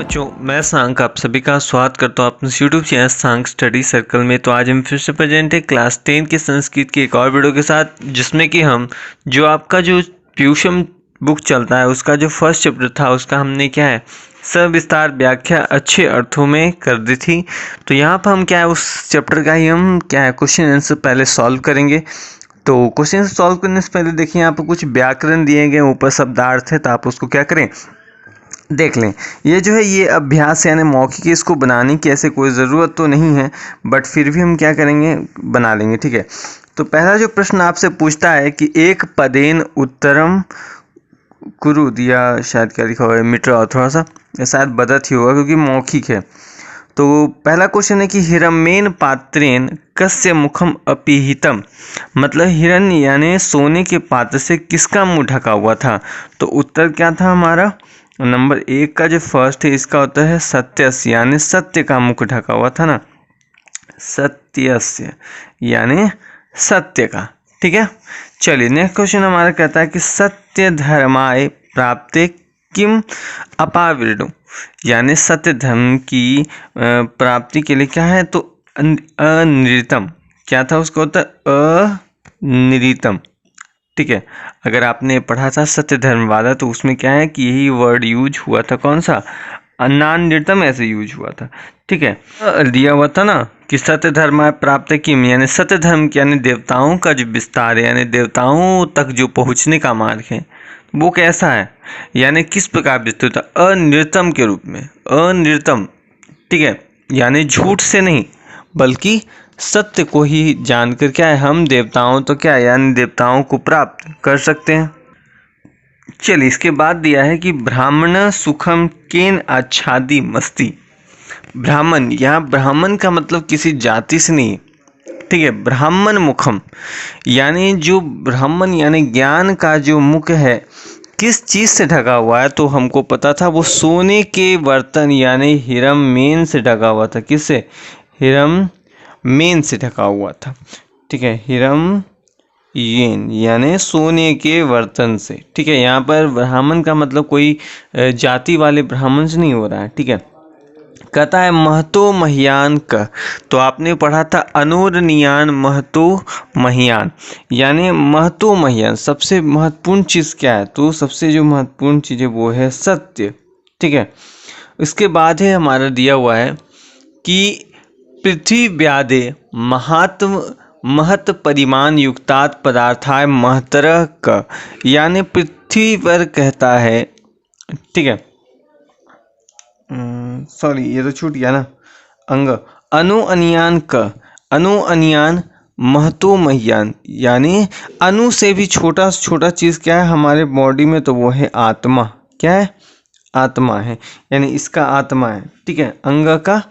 बच्चों, मैं सांक आप सभी का स्वागत करता हूँ अपने यूट्यूब चैनल सांक स्टडी सर्कल में। तो आज हम फिर से प्रेजेंट है क्लास 10 के संस्कृत की एक और वीडियो के साथ, जिसमें कि हम जो आपका जो ट्यूशन बुक चलता है उसका जो फर्स्ट चैप्टर था उसका हमने क्या है सविस्तार व्याख्या अच्छे अर्थों में कर दी थी। तो यहाँ पर हम क्या है उस चैप्टर का ही हम क्या है क्वेश्चन आंसर पहले सॉल्व करेंगे। तो क्वेश्चन सॉल्व करने से पहले देखिए यहाँ पर कुछ व्याकरण दिए गए, ऊपर शब्दार्थ है, तो आप उसको क्या करें देख लें। ये जो है ये अभ्यास यानी मौखिक, इसको बनाने की ऐसे कोई ज़रूरत तो नहीं है, बट फिर भी हम क्या करेंगे बना लेंगे, ठीक है। तो पहला जो प्रश्न आपसे पूछता है कि एक पदेन उत्तरम कुरु दिया, शायद क्या लिखा हुआ है मीटर, और थोड़ा सा शायद बदत ही होगा क्योंकि मौखिक है। तो पहला क्वेश्चन है कि हिरण्येन पात्रेन कस्य मुखम अपीहितम, मतलब हिरण्य यानी सोने के पात्र से किसका मुंह ढका हुआ था। तो उत्तर क्या था हमारा नंबर 1 का जो फर्स्ट है, इसका उत्तर है सत्यस्य, यानी सत्य का मुख ढका हुआ था ना, सत्यस्य यानी सत्य का, ठीक है। चलिए नेक्स्ट क्वेश्चन हमारा कहता है कि सत्य धर्माय प्राप्ते किम अपाविर्णु, यानी सत्य धर्म की प्राप्ति के लिए क्या है तो अनिर्तम, क्या था उसका उत्तर अनिर्तम, ठीक है। अगर आपने पढ़ा था सत्य धर्म वाला तो उसमें क्या है कि यही वर्ड यूज हुआ था, कौन सा अनानिर्तम ऐसे यूज हुआ था, ठीक है। दिया हुआ था ना कि सत्य धर्म प्राप्त किम, यानी सत्य धर्म यानी देवताओं का जो विस्तार है, यानी देवताओं तक जो पहुंचने का मार्ग है वो कैसा है, यानी किस प्रकार विस्तृत है, अनिर्तम के रूप में, अनिर्तम, ठीक है। यानी झूठ से नहीं बल्कि सत्य को ही जानकर क्या है हम देवताओं तो क्या यानी देवताओं को प्राप्त कर सकते हैं। चलिए इसके बाद दिया है कि ब्राह्मण सुखम केन आच्छादी मस्ती, ब्राह्मण, यहाँ ब्राह्मण का मतलब किसी जाति से नहीं, ठीक है। ब्राह्मण मुखम यानी जो ब्राह्मण यानी ज्ञान का जो मुख है किस चीज़ से ढका हुआ है, तो हमको पता था वो सोने के बर्तन यानी हिरण्येन से ढका हुआ था, किससे, हिरण्येन से ढका हुआ था, ठीक है, हिरण्येन यानी सोने के बर्तन से, ठीक है। यहाँ पर ब्राह्मण का मतलब कोई जाति वाले ब्राह्मण से नहीं हो रहा है, ठीक है। कहता है महतो महियान का, तो आपने पढ़ा था अनुरनियान महतो महियान, यानी महतो महियान सबसे महत्वपूर्ण चीज़ क्या है, तो सबसे जो महत्वपूर्ण चीज़ है वो है सत्य, ठीक है। इसके बाद है हमारा दिया हुआ है कि पृथ्वी व्यादे महत परिमाण युक्तात् पदार्थाय महतरः क, यानी पृथ्वी पर कहता है, ठीक है, सॉरी ये तो छूट गया ना, अंग अनु अनियान क, अनु अनियान महतो महियान, यानी अनु से भी छोटा छोटा चीज़ क्या है हमारे बॉडी में, तो वो है आत्मा, क्या है आत्मा है, यानी इसका आत्मा है, ठीक है, अंग का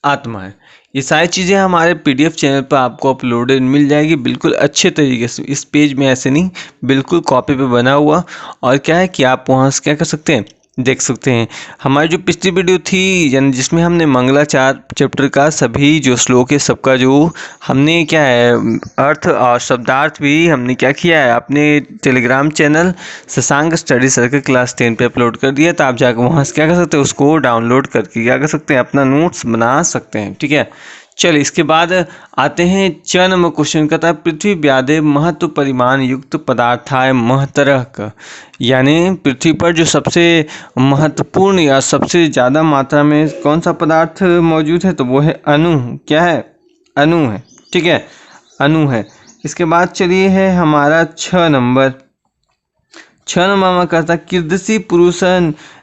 आत्मा है। ये सारी चीज़ें हमारे PDF चैनल पर आपको अपलोडेड मिल जाएगी बिल्कुल अच्छे तरीके से, इस पेज में ऐसे नहीं, बिल्कुल कॉपी पे बना हुआ, और क्या है कि आप वहाँ से क्या कर सकते हैं देख सकते हैं। हमारी जो पिछली वीडियो थी यानी जिसमें हमने मंगलाचार चैप्टर का सभी जो श्लोक है सबका जो हमने क्या है अर्थ और शब्दार्थ भी हमने क्या किया है अपने Telegram channel Shashank study circle class 10 पे अपलोड कर दिया, तो आप जाकर वहाँ से क्या कर सकते हैं उसको डाउनलोड करके क्या कर सकते हैं अपना नोट्स बना सकते हैं, ठीक है। चलिए इसके बाद आते हैं 4 नंबर क्वेश्चन, कहता है पृथ्वी व्यादे महत्व परिमाण युक्त पदार्थाय महतरः क, यानी पृथ्वी पर जो सबसे महत्वपूर्ण या सबसे ज़्यादा मात्रा में कौन सा पदार्थ मौजूद है, तो वो है अणु, क्या है अणु है, ठीक है, अणु है। इसके बाद चलिए है हमारा 6 नंबर में कहता कीदृशी पुरुष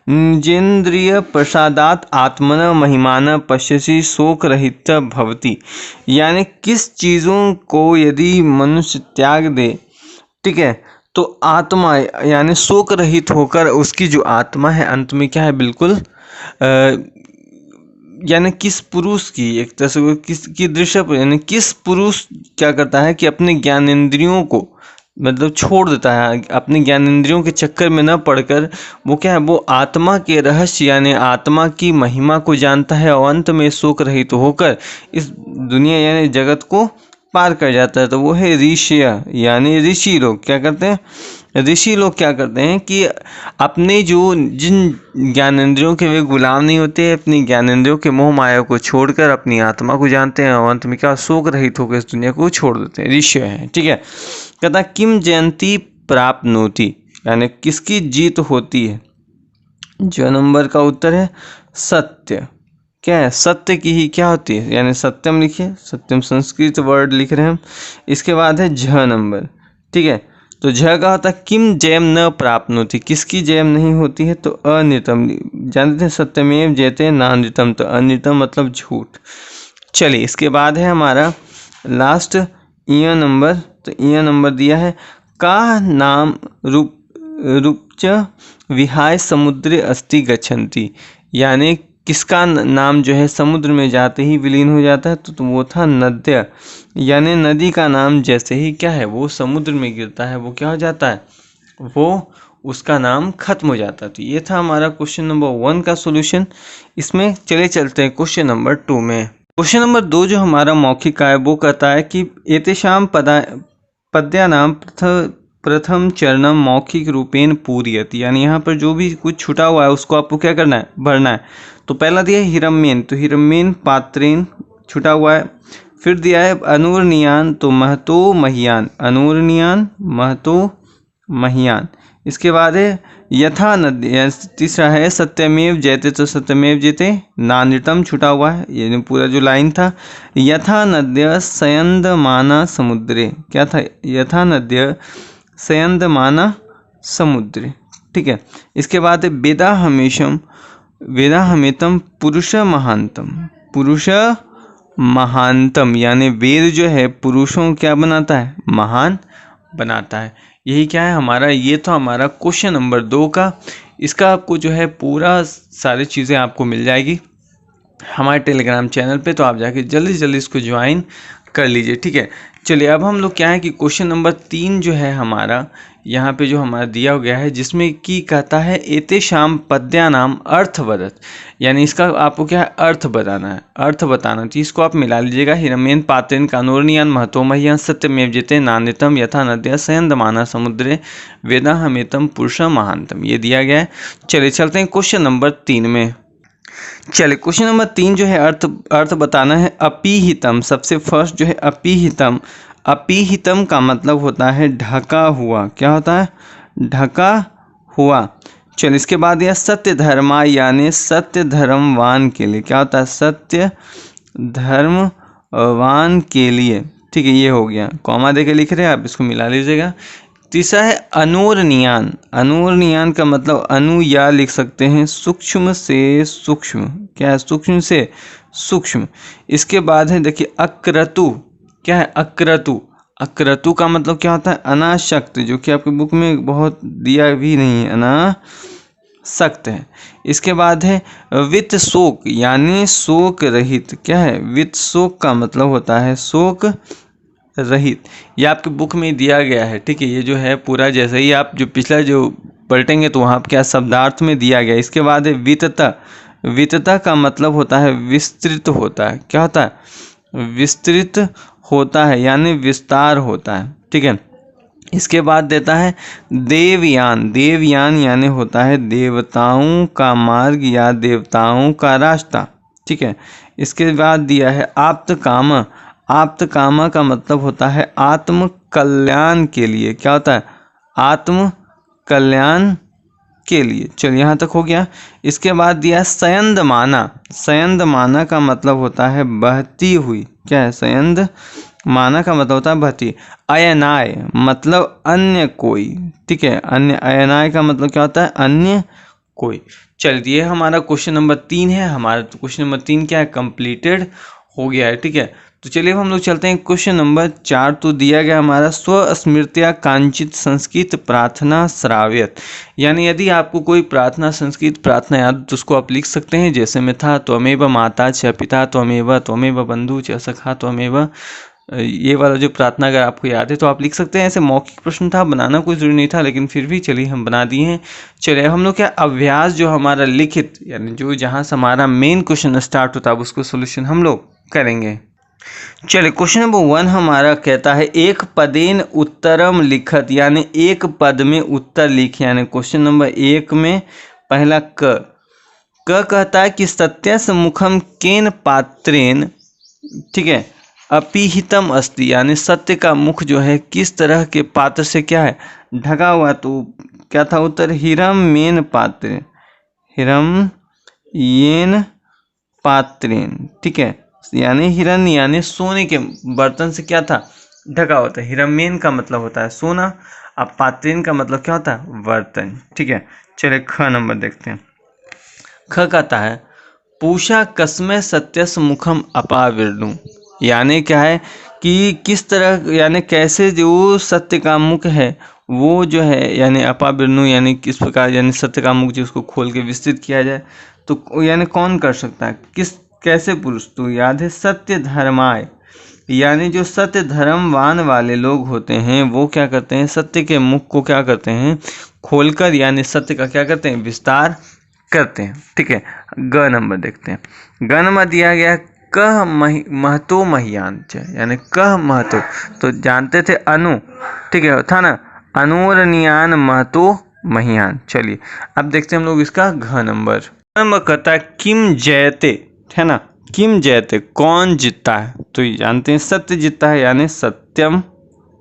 निजेन्द्रिय प्रसादात आत्मन महिमान पश्यसि शोक रहित भवति, यानी किस चीज़ों को यदि मनुष्य त्याग दे, ठीक है, तो आत्मा यानी शोक रहित होकर उसकी जो आत्मा है अंत में क्या है बिल्कुल यानी किस पुरुष की एक तरह से किस की दृश्य यानी किस पुरुष क्या करता है कि अपने ज्ञानेंद्रियों को मतलब छोड़ देता है, अपने ज्ञानेंद्रियों के चक्कर में न पड़कर वो क्या है वो आत्मा के रहस्य यानी आत्मा की महिमा को जानता है और अंत में शोक रहित होकर इस दुनिया यानी जगत को पार कर जाता है, तो वो है ऋषि, यानी ऋषि लोग क्या करते हैं ऋषि लोग क्या करते हैं कि अपने जिन ज्ञानेंद्रियों के वे गुलाम नहीं होते, अपनी ज्ञानेंद्रियों के मोह माया को छोड़कर अपनी आत्मा को जानते हैं और अंत में क्या शोक रहित होकर इस दुनिया को छोड़ देते हैं। ऋषि हैं, ठीक है। कहता किम जयंती प्राप्नोति, यानी किसकी जीत होती है। जो नंबर का उत्तर है सत्य। क्या है, सत्य की ही क्या होती है, यानी सत्यम लिखिए, सत्यम संस्कृत वर्ड लिख रहे हैं हम। इसके बाद है झ नंबर, ठीक है। तो झ का होता है किम जयम न प्राप्नोति, किसकी जयम नहीं होती है, तो अनृतम। जानते हैं सत्यमेव जयते नानृतम, तो अनृतम मतलब झूठ। चलिए इसके बाद है हमारा लास्ट इ नंबर। तो इ नंबर दिया है का नाम रूपच विहाय समुद्र अस्ति गच्छन्ति, यानी किसका नाम जो है समुद्र में जाते ही विलीन हो जाता है, तो वो था नद्य, यानी नदी का नाम जैसे ही क्या है वो समुद्र में गिरता है वो क्या हो जाता है, वो उसका नाम खत्म हो जाता है। तो ये था हमारा क्वेश्चन नंबर 1 का सॉल्यूशन। इसमें चलते हैं क्वेश्चन नंबर 2 में। क्वेश्चन नंबर 2 जो हमारा मौखिक का है वो कहता है कि एतेषां पद्यानां प्रथम चरणम मौखिक रूपेण पूरयति, यानी यहाँ पर जो भी कुछ छुटा हुआ है उसको आपको क्या करना है, भरना है। तो पहला दिया है हिरण्यन, तो हिरण्यन पात्रेन छुटा हुआ है। फिर दिया है अनुर्नियान, तो महतो महियान, अनुर्नियान महतो महियान। इसके बाद है यथा नद्य, तीसरा है सत्यमेव जयते, तो सत्यमेव जयते नानृतम छुटा हुआ है, ये पूरा जो लाइन था। यथा नद्य सयन्दमाना समुद्रे, क्या था, यथा नद्य सयन्दमाना समुद्रे, ठीक है। इसके बाद वेदा हमेतम पुरुष महानतम, पुरुष महानतम, यानी वेद जो है पुरुषों क्या बनाता है, महान बनाता है। यही क्या है हमारा, ये तो हमारा क्वेश्चन नंबर 2 का। इसका आपको जो है पूरा सारी चीज़ें आपको मिल जाएगी हमारे टेलीग्राम चैनल पे, तो आप जाके जल्दी से जल्दी इसको ज्वाइन कर लीजिए, ठीक है। चलिए अब हम लोग क्या है कि क्वेश्चन नंबर 3 जो है हमारा यहाँ पे जो हमारा दिया गया है, जिसमें कि कहता है एतेषां पद्यानाम अर्थ वदत, यानी इसका आपको क्या है अर्थ बताना है, अर्थ बताना। तो इसको आप मिला लीजिएगा, हिरण्यन पात्रेन कानूर्नियान महतो मह्यान सत्यमेव जयते नान्यतम यथा नद्या सयन्दमाना समुद्रे वेदाहमेतम पुरुष महानतम, ये दिया गया है। चलिए चलते हैं क्वेश्चन नंबर 3 में। चलिए क्वेश्चन नंबर 3 जो है अर्थ बताना है अपीहितम। सबसे फर्स्ट जो है अपीहितम, अपीहितम का मतलब होता है ढका हुआ, क्या होता है, ढका हुआ। चलिए इसके बाद यह सत्य धर्मा, यानी सत्य धर्मवान के लिए, क्या होता है, सत्य धर्मवान के लिए, ठीक है। ये हो गया, कॉमा देके लिख रहे हैं आप, इसको मिला लीजिएगा। तीसरा है अनुर्नियान, अनुर्नियान का मतलब अनु या लिख सकते हैं, सूक्ष्म से सूक्ष्म, क्या है, सूक्ष्म से सूक्ष्म। इसके बाद है देखिए अक्रतु, क्या है, अक्रतु, अक्रतु का मतलब क्या होता है, अनासक्त, जो कि आपके बुक में बहुत दिया भी नहीं है, अनासक्त है। इसके बाद है वित्त शोक, यानी शोक रहित, क्या है, वित्त शोक का मतलब होता है शोक रहित, ये आपके बुक में दिया गया है, ठीक है। ये जो है पूरा जैसे ही आप जो पिछला जो पलटेंगे तो वहाँ क्या शब्दार्थ में दिया गया। इसके बाद है वितता, वितता का मतलब होता है विस्तृत होता है, क्या होता है, विस्तृत होता है, यानी विस्तार होता है, ठीक है। इसके बाद देता है देवयान, देवयान यानी होता है देवताओं का मार्ग या देवताओं का रास्ता, ठीक है। इसके बाद दिया है आप्त काम, आप्त कामा का मतलब होता है आत्म कल्याण के लिए, क्या होता है, आत्म कल्याण के लिए। चलिए यहाँ तक हो गया। इसके बाद दिया सयन्दमाना, सयन्दमाना का मतलब होता है बहती हुई, क्या है, सयन्दमाना का मतलब होता है बहती। अयनाय मतलब अन्य कोई, ठीक है, अन्य, अयनाय का मतलब क्या होता है, अन्य कोई। चलिए हमारा क्वेश्चन नंबर 3 है, हमारा तो क्वेश्चन नंबर 3 क्या है, कंप्लीटेड हो गया है, ठीक है। तो चलिए हम लोग चलते हैं क्वेश्चन नंबर 4। तो दिया गया हमारा स्वस्मृत्या कांचित संस्कृत प्रार्थना श्राव्यत, यानी यदि आपको कोई प्रार्थना संस्कृत प्रार्थना याद तो उसको आप लिख सकते हैं, जैसे में था त्वमेव माता च पिता त्वमेव बंधु च सखा त्वमेव, ये वाला जो प्रार्थना अगर आपको याद है तो आप लिख सकते हैं। ऐसे मौखिक प्रश्न था, बनाना कोई जरूरी नहीं था, लेकिन फिर भी चलिए हम बना दिए हैं। चलिए हम लोग क्या अभ्यास जो हमारा लिखित, यानी जो जहाँ से हमारा मेन क्वेश्चन स्टार्ट होता है उसको सोल्यूशन हम लोग करेंगे। चलिए क्वेश्चन नंबर 1 हमारा कहता है एक पदेन उत्तरम लिखत, यानी एक पद में उत्तर लिख। यानी क्वेश्चन नंबर 1 में पहला क कहता है कि सत्यस्य मुखम केन पात्रेन, ठीक है, अपिहितम अस्ति, यानी सत्य का मुख जो है किस तरह के पात्र से क्या है ढका हुआ। तो क्या था उत्तर, हिरम मेन पात्र, हिरम येन पात्रेन, ठीक है, यानी हिरण्य यानी सोने के बर्तन से क्या था ढका होता है। हिरण्यन का मतलब होता है सोना, अब पात्रेन का मतलब क्या होता है बर्तन, ठीक है। चलिए ख नंबर देखते हैं। ख कहता है पूषा कस्मै सत्यस मुखम अपाविर्णु, यानी क्या है कि किस तरह यानी कैसे जो सत्य का मुख है वो जो है यानी अपाविर्णु, यानी किस प्रकार यानी सत्य का मुख जिसको खोल के विस्तृत किया जाए। तो यानी कौन कर सकता है, किस कैसे पुरुष। तो याद है सत्य धर्माय, यानी जो सत्य धर्मवान वाले लोग होते हैं वो क्या करते हैं सत्य के मुख को क्या करते हैं खोलकर, यानी सत्य का क्या करते हैं विस्तार करते हैं, ठीक है। ग नंबर देखते हैं। ग नंबर दिया गया कह महतो महियान, यानी कह महतो, तो जानते थे अनु, ठीक है था ना, अनुरनियान महतो महियान। चलिए अब देखते हैं हम लोग इसका घ नंबर कहता है किम जयते, है ना, किम जयते कौन जीतता है। तो ये जानते हैं सत्य जीतता है, यानी सत्यम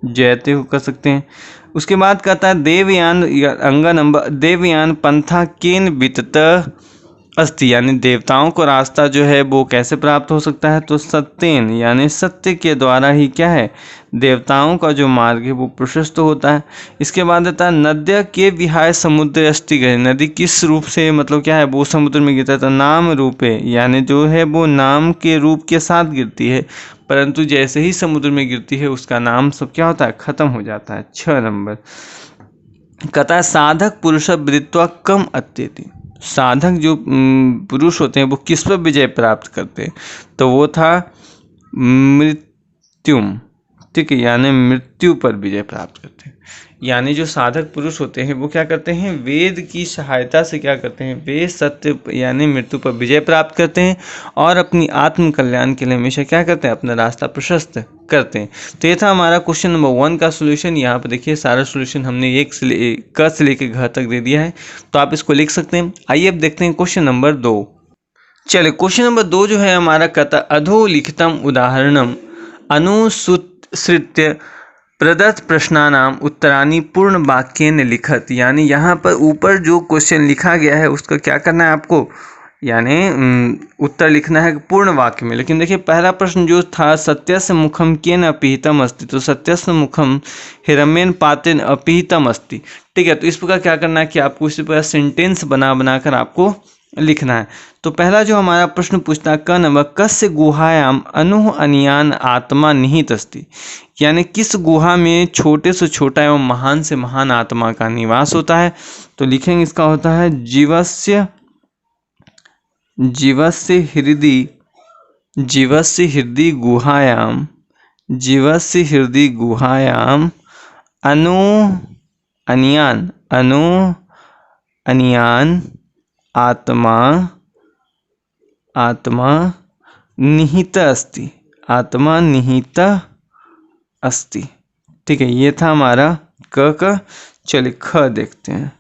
जयते कर सकते हैं। उसके बाद कहता है देवयान अंग नंबर देवयान पंथा केन वितत अस्ति, यानी देवताओं को रास्ता जो है वो कैसे प्राप्त हो सकता है। तो सत्येन, यानी सत्य के द्वारा ही क्या है देवताओं का जो मार्ग है वो प्रशस्त होता है। इसके बाद आता है नद्य के विहाय समुद्र अस्ति गए, नदी किस रूप से मतलब क्या है वो समुद्र में गिरता है। तो नाम रूपे, यानी जो है वो नाम के रूप के साथ गिरती है, परंतु जैसे ही समुद्र में गिरती है उसका नाम सब क्या होता है खत्म हो जाता है। 6 नंबर कहता है साधक पुरुष वृत्वा कम अत्यति, साधक जो पुरुष होते हैं वो किस पर विजय प्राप्त करते हैं। तो वो था मृत्युम, ठीक है, यानी मृत्यु पर विजय प्राप्त करते हैं। यानी जो साधक पुरुष होते हैं वो क्या करते हैं वेद की सहायता से क्या करते हैं वे सत्य यानी मृत्यु पर विजय प्राप्त करते हैं और अपनी आत्म कल्याण के लिए हमेशा क्या करते हैं अपना रास्ता प्रशस्त करते हैं। तो ये था हमारा क्वेश्चन नंबर 1 का सोल्यूशन। यहाँ पर देखिए सारा सोल्यूशन हमने क से लेकर घ तक दे दिया है, तो आप इसको लिख सकते हैं। आइए अब देखते हैं क्वेश्चन नंबर 2। चलिए क्वेश्चन नंबर 2 जो है हमारा कहता अधोलिखितम उदाहरणम अनुसृत्य प्रदत्त प्रश्नानाम उत्तरानी पूर्ण वाक्येन लिखत, यानी यहाँ पर ऊपर जो क्वेश्चन लिखा गया है उसका क्या करना है आपको, यानी उत्तर लिखना है पूर्ण वाक्य में। लेकिन देखिए पहला प्रश्न जो था सत्यस्य मुखम केन अपिहितम अस्ति, तो सत्यस्य मुखम हिरण्यन पात्रेन अपिहितम अस्ति, ठीक है। तो इस प्रकार क्या करना है कि आपको इसी प्रकार सेंटेंस बना कर आपको लिखना है। तो पहला जो हमारा प्रश्न पूछता है क नंबर कस्य गुहायाम अनु अनियान आत्मा निहित अस्ति, यानी किस गुहा में छोटे से छोटा एवं महान से महान आत्मा का निवास होता है। तो लिखेंगे इसका होता है जीवस्य हृदि गुहायाम अनु अनियान आत्मा निहित अस्ति, ठीक है। ये था हमारा क। चलिए ख देखते हैं।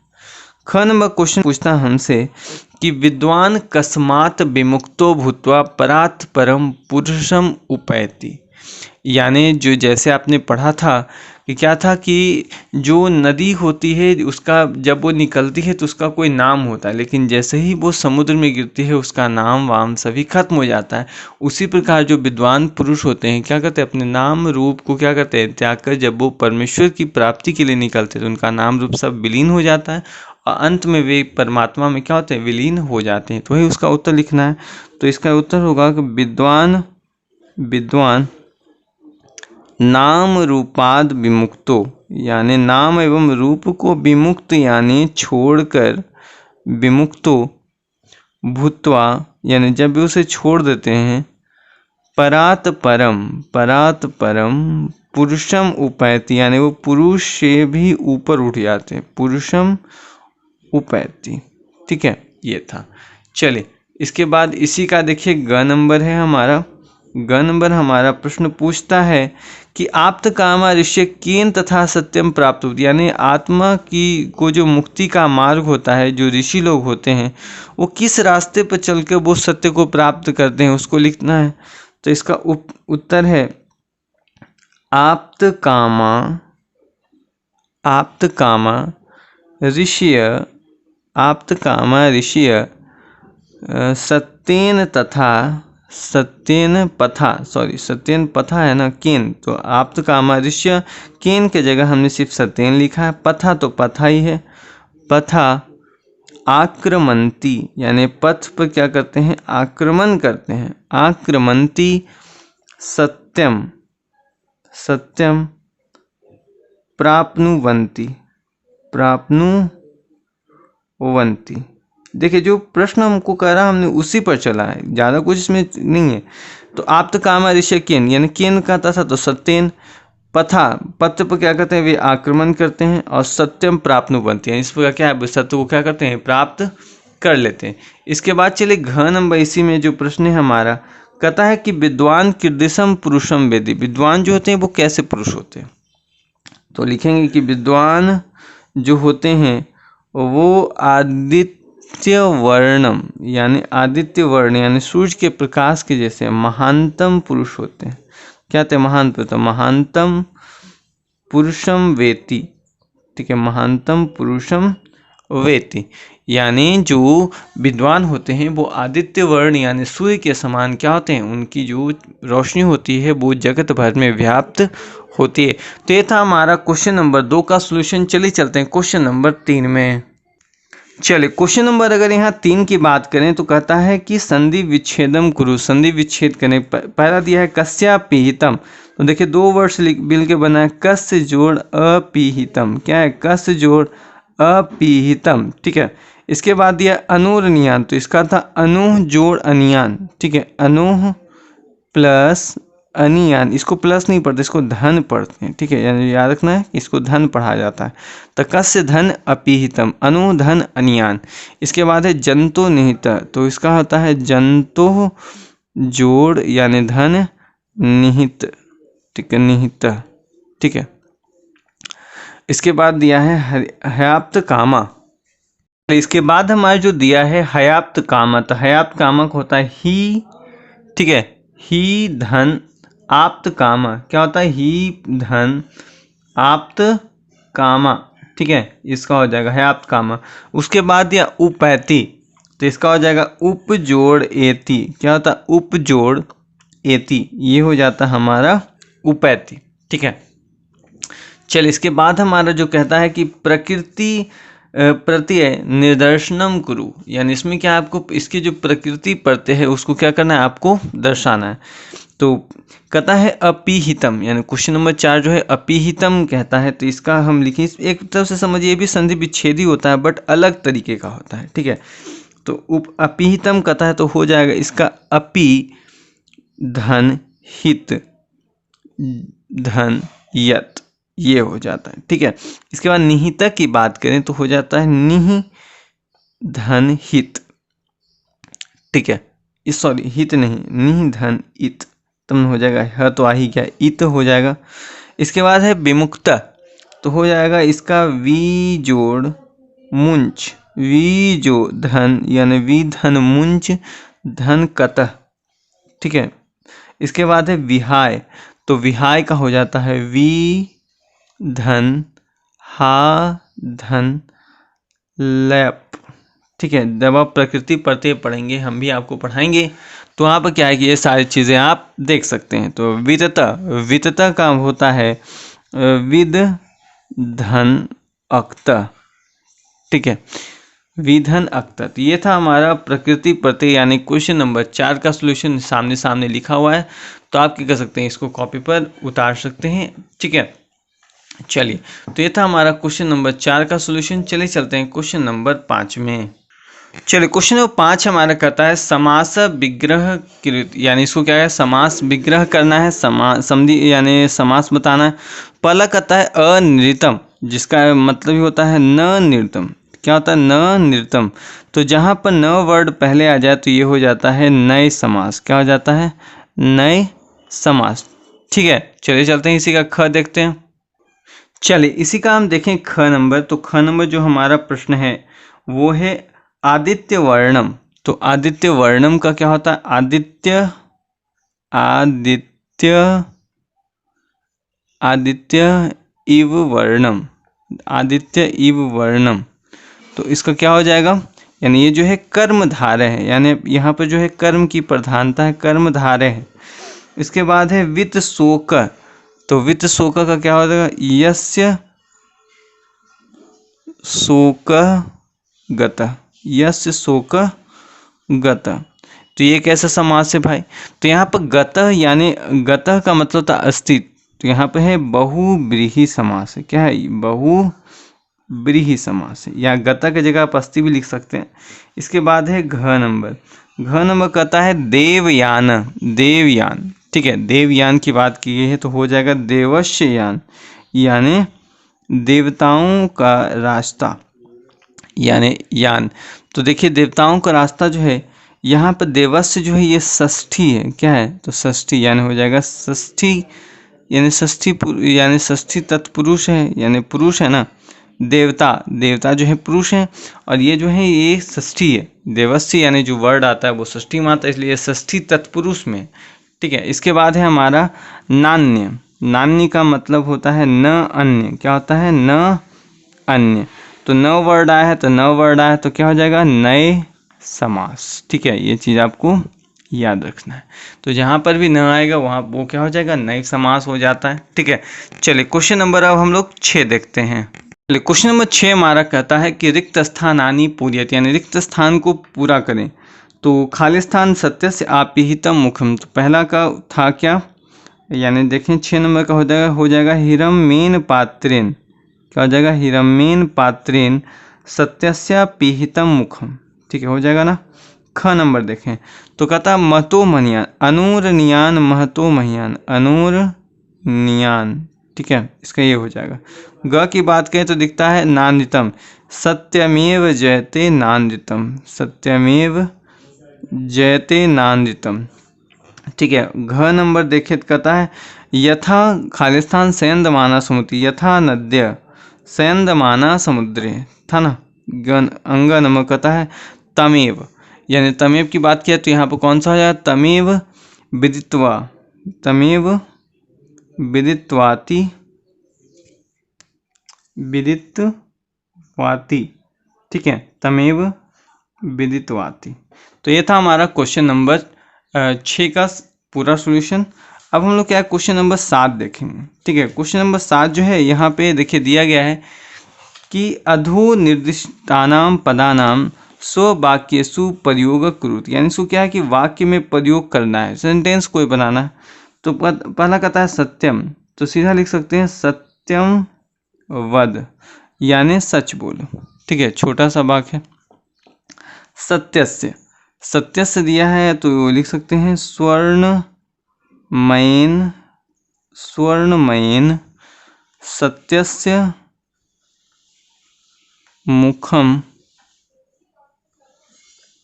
ख नंबर क्वेश्चन पूछता हमसे कि विद्वान कस्मात् विमुक्तो भूत्वा परात् परम पुरुषम उपैति, यानी जो जैसे आपने पढ़ा था कि क्या था कि जो नदी होती है उसका जब वो निकलती है तो उसका कोई नाम होता है, लेकिन जैसे ही वो समुद्र में गिरती है उसका नाम वाम सभी खत्म हो जाता है। उसी प्रकार जो विद्वान पुरुष होते हैं क्या करते हैं अपने नाम रूप को क्या करते हैं त्याग कर जब वो परमेश्वर की प्राप्ति के लिए निकलते हैं तो उनका नाम रूप सब विलीन हो जाता है और अंत में वे परमात्मा में क्या होते हैं विलीन हो जाते हैं। तो वही उसका उत्तर लिखना है। तो इसका उत्तर होगा कि विद्वान नाम रूपाद विमुक्तो, यानी नाम एवं रूप को विमुक्त यानी छोड़कर विमुक्तो भूत्वा, यानी जब भी उसे छोड़ देते हैं परात परम पुरुषम उपैति, यानी वो पुरुष से भी ऊपर उठ जाते हैं पुरुषम उपैति, ठीक है। ये था। चलिए इसके बाद इसी का देखिए ग नंबर है हमारा ग नंबर हमारा प्रश्न पूछता है कि आप्त कामा ऋष्य केन तथा सत्यम प्राप्त होती, यानी आत्मा की को जो मुक्ति का मार्ग होता है, जो ऋषि लोग होते हैं वो किस रास्ते पर चलकर वो सत्य को प्राप्त करते हैं, उसको लिखना है। तो इसका उत्तर है आप्त कामा ऋषय सत्येन पथा है ना, केन, तो आप्त कामा ऋष्य, केन के जगह हमने सिर्फ सत्येन लिखा है। पथा तो पथा ही है, पथा आक्रमंती, यानी पथ पर क्या करते हैं, आक्रमण करते हैं, आक्रमंती सत्यम प्राप्नुवंती। देखिए जो प्रश्न हमको कह रहा हमने उसी पर चला है, ज़्यादा कुछ इसमें नहीं है। तो आप्त कामा ऋष्य केन, यानी केन कहता था तो सत्येन, पथा पथ पर क्या करते हैं, वे आक्रमण करते हैं, और सत्यम प्राप्नुवंती, इस पर क्या है, सत्य को क्या करते हैं, प्राप्त कर लेते हैं। इसके बाद चले घ नंबर, इसी में जो प्रश्न है हमारा, कहता है कि विद्वान कीदृशम पुरुषम वेदी, विद्वान जो होते हैं वो कैसे पुरुष होते हैं। तो लिखेंगे कि विद्वान जो होते हैं वो आदित्य वर्ण यानी सूर्य के प्रकाश के जैसे महानतम पुरुष होते हैं। क्या होते हैं, महानतम पुरुषम वेति, ठीक है, महानतम पुरुषम वेति, यानी जो विद्वान होते हैं वो आदित्य वर्ण यानी सूर्य के समान क्या होते हैं, उनकी जो रोशनी होती है वो जगत भर में व्याप्त होती है। तो ये था हमारा क्वेश्चन नंबर 2 का सॉल्यूशन। चलिए चलते हैं क्वेश्चन नंबर 3 में। चलिए क्वेश्चन नंबर अगर यहाँ 3 की बात करें तो कहता है कि संधि विच्छेदम कुरु, संधि विच्छेद करने। पहला दिया है कस्यापीहितम, तो देखिए 2 वर्ड्स मिल के बना है, कस्य जोड़ अपीहितम, क्या है, कस्य जोड़ अपीहितम, ठीक है। इसके बाद दिया अनुरनियान, तो इसका था अनुह जोड़ अनियान, ठीक है, अनुह प्लस अनियान, इसको प्लस नहीं पढ़ते, इसको धन पढ़ते हैं, ठीक है, यानी याद रखना है कि इसको धन पढ़ा जाता है। तो कस्य धन अपीहितम, अनु धन अनियान। इसके बाद है जंतो निहित, तो इसका होता है जंतो जोड़ यानी धन निहित, ठीक है, निहित, ठीक है। इसके बाद दिया है हयाप्त कामा, इसके बाद हमारे जो दिया है हयाप्त कामा, तो हयाप्त कामक होता है ही, ठीक है, ही धन आप्त कामा, क्या होता है, ही धन आप्त कामा, ठीक है, इसका हो जाएगा हयाप्त कामा। उसके बाद दिया उपैति, तो इसका हो जाएगा उप जोड़ एति, क्या होता है, उप जोड़ एति, ये हो जाता है हमारा उपैति, ठीक है। चल इसके बाद हमारा जो कहता है कि प्रकृति प्रत्यय निर्दर्शनम कुरु, यानी इसमें क्या आपको इसकी जो प्रकृति प्रत्यय है उसको क्या करना है, आपको दर्शाना है। तो कहता है अपीहितम, यानी क्वेश्चन नंबर 4 जो है अपीहितम कहता है, तो इसका हम लिखें, एक तरफ से समझिए ये भी संधि विच्छेदी होता है बट अलग तरीके का होता है, ठीक है। तो अपीहितम कहता है तो हो जाएगा इसका अपी धन हित धन यत, ये हो जाता है, ठीक है। इसके बाद निहित की बात करें तो हो जाता है निहि धन हित, ठीक है, सॉरी हित नहीं, निहि धन इत, तब हो जाएगा ह तो आ ही गया, इत हो जाएगा। इसके बाद है विमुक्त, तो हो जाएगा इसका वी जोड़ मुंच, वी जो धन यानी वी धन मुंच धन कतः, ठीक है। इसके बाद है विहाय, तो विहाय का हो जाता है वी धन हा धन लैप, ठीक है। जब आप प्रकृति प्रत्यय पढ़ेंगे, हम भी आपको पढ़ाएंगे, तो वहाँ पर क्या है कि ये सारी चीज़ें आप देख सकते हैं। तो वितता का होता है विद धन अक्त, ठीक है, विधन अक्त। तो ये था हमारा प्रकृति प्रत्यय यानी क्वेश्चन नंबर 4 का सॉल्यूशन, सामने लिखा हुआ है, तो आप क्या कर सकते हैं, इसको कॉपी पर उतार सकते हैं, ठीक है। चलिए, तो ये था हमारा क्वेश्चन नंबर 4 का सॉल्यूशन। चलिए चलते हैं क्वेश्चन नंबर 5 में। चलिए क्वेश्चन नंबर 5 हमारा कहता है समास विग्रह कृत, यानी इसको क्या है, समास विग्रह करना है, संधि यानी समास बताना है। पहला कहता है अनिर्तम, जिसका मतलब ही होता है न निर्तम, क्या होता है, न निर्तम। तो जहाँ पर न वर्ड पहले आ जाए तो ये हो जाता है नए समास, क्या हो जाता है, नए समास। ठीक है, चलिए चलते हैं इसी का ख देखते हैं। चलिए इसी का हम देखें ख नंबर। तो ख नंबर जो हमारा प्रश्न है वो है आदित्य वर्णम। तो आदित्य वर्णम का क्या होता है? आदित्य इव वर्णम, आदित्य इव वर्णम। तो इसका क्या हो जाएगा? यानी ये जो है कर्मधारय है, यानी यहाँ पर जो है कर्म की प्रधानता है, कर्मधारय है। इसके बाद है वित्त शोक। तो वित्त शोक का क्या हो जाएगा? यस्य शोक गत, यस्य शोक गत। तो ये कैसा समास है भाई? तो यहाँ पर गत यानी गत का मतलब होता अस्तित्व। तो यहाँ पे है बहुव्रीहि समास है। क्या है? बहुव्रीहि समास है, या गत की जगह आप अस्ति भी लिख सकते हैं। इसके बाद है घ नंबर। घ नंबर कहता है देवयान। देवयान, ठीक है, देवयान की बात की गई है तो हो जाएगा देवस्य यान, यानी देवताओं का रास्ता, यानी यान। तो देखिए देवताओं का रास्ता जो है, यहाँ पर देवस्य जो है ये षष्ठी है। क्या है? तो षष्ठी, यानी हो जाएगा षष्ठी, यानी षष्ठी तत्पुरुष है, यानी पुरुष है ना। देवता जो है पुरुष है, और ये जो है ये षष्ठी है। देवस्य यानी जो वर्ड आता है वो षष्ठी माता, इसलिए षष्ठी तत्पुरुष में। ठीक है, इसके बाद है हमारा नान्य। नान्य का मतलब होता है न अन्य। क्या होता है? न अन्य। तो न वर्ड आया है, तो न वर्ड आया है तो क्या हो जाएगा? नए समास। ठीक है, ये चीज़ आपको याद रखना है। तो जहाँ पर भी न आएगा वहाँ वो क्या हो जाएगा? नए समास हो जाता है। ठीक है, चलिए क्वेश्चन नंबर अब हम लोग 6 देखते हैं। चलिए क्वेश्चन नंबर 6 हमारा कहता है कि रिक्त स्थानानि पूर्यत, यानी रिक्त स्थान को पूरा करें। तो खाली स्थान सत्यस्य आपिहितम मुखम। तो पहला का था क्या? यानी देखें 6 नंबर का हो जाएगा हिरम्येन पात्रेन। क्या हो जाएगा? हिरम्येन पात्रेन सत्यस्य पीहितम मुखम। ठीक है, हो जाएगा ना। ख नंबर देखें तो कहता महतो मनियान, अनूर नियान महतो महियान, अनूर नियान। ठीक है, इसका ये हो जाएगा। ग की बात करें तो दिखता है नान्दितम, सत्यमेव जयते नान्दितम, सत्यमेव जयते नान्दितम। ठीक है, घ नंबर देखे तो कहता है यथा खालिस्तान सयंदमाना समुद्री, यथा नद्य सयंदमाना समुद्रे, था ना। अंग नंबर कहता है तमेव, यानी तमेव की बात किया तो यहाँ पर कौन सा हो जाएगा? तमेव विदित्वा, तमेव विदित्वाति, विदित्वाति। ठीक है, तमेव विदित्वाति। तो ये था हमारा क्वेश्चन नंबर 6 का पूरा सॉल्यूशन। अब हम लोग क्या क्वेश्चन नंबर 7 देखेंगे। ठीक है, क्वेश्चन नंबर 7 जो है यहाँ पे देखिए दिया गया है कि अधो निर्दिष्टानाम पदानाम स्ववाक्येषु प्रयोग कुरुत, यानी सु क्या है कि वाक्य में प्रयोग करना है, सेंटेंस कोई बनाना है। तो पहला कहता है सत्यम, तो सीधा लिख सकते हैं सत्यम वद, यानी सच बोलो। ठीक है, छोटा सा वाक्य है। सत्यस्य, सत्यस्य दिया है तो लिख सकते हैं स्वर्णमयेन, स्वर्णमयेन सत्यस्य मुखम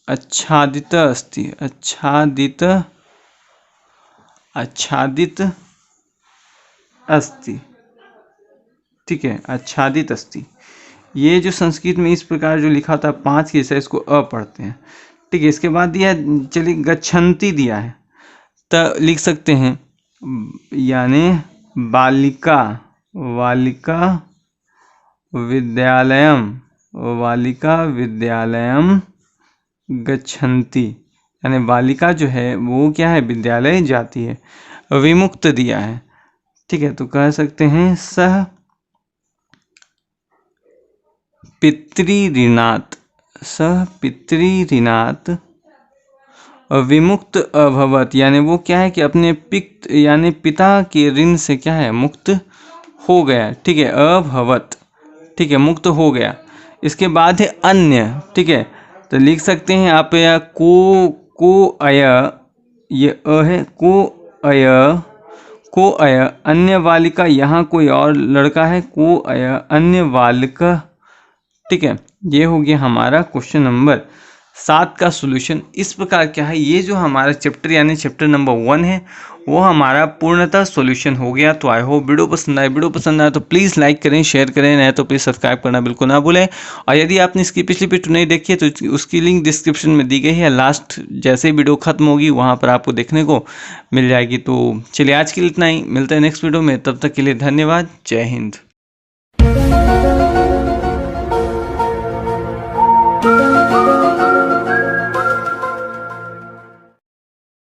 आच्छादित अस्ति, आच्छादित अस्ति। ठीक है, आच्छादित अस्ति। ये जो संस्कृत में इस प्रकार जो लिखा था 5 की, इसको अ पढ़ते हैं। ठीक है, इसके बाद दिया है, चलिए गच्छन्ति दिया है तो लिख सकते हैं यानी बालिका, बालिका विद्यालयम, बालिका विद्यालयम गच्छन्ति, यानी बालिका जो है वो क्या है? विद्यालय जाती है। विमुक्त दिया है। ठीक है, तो कह सकते हैं सह पितृऋणात्, सह पितृऋणात् विमुक्त अभवत, यानी वो क्या है कि अपने यानी पिता के ऋण से क्या है? मुक्त हो गया। ठीक है, अभवत। ठीक है, मुक्त हो गया। इसके बाद है अन्य। ठीक है, तो लिख सकते हैं आप या को अय, ये अ है, को अय अन्य बालिका, यहाँ कोई और लड़का है, को अय अन्य बालिका। ठीक है, ये हो गया हमारा क्वेश्चन नंबर 7 का सॉल्यूशन इस प्रकार क्या है, ये जो हमारा चैप्टर यानी चैप्टर नंबर 1 है वो हमारा पूर्णतः सॉल्यूशन हो गया। तो आई होप वीडियो पसंद आए तो प्लीज़ लाइक करें, शेयर करें, नहीं तो प्लीज़ सब्सक्राइब करना बिल्कुल ना भूलें। और यदि आपने इसकी पिछली वीडियो नहीं देखी है तो उसकी लिंक डिस्क्रिप्शन में दी गई है, लास्ट जैसे ही वीडियो खत्म होगी वहाँ पर आपको देखने को मिल जाएगी। तो चलिए आज के लिए इतना ही, मिलते हैं नेक्स्ट वीडियो में, तब तक के लिए धन्यवाद, जय हिंद।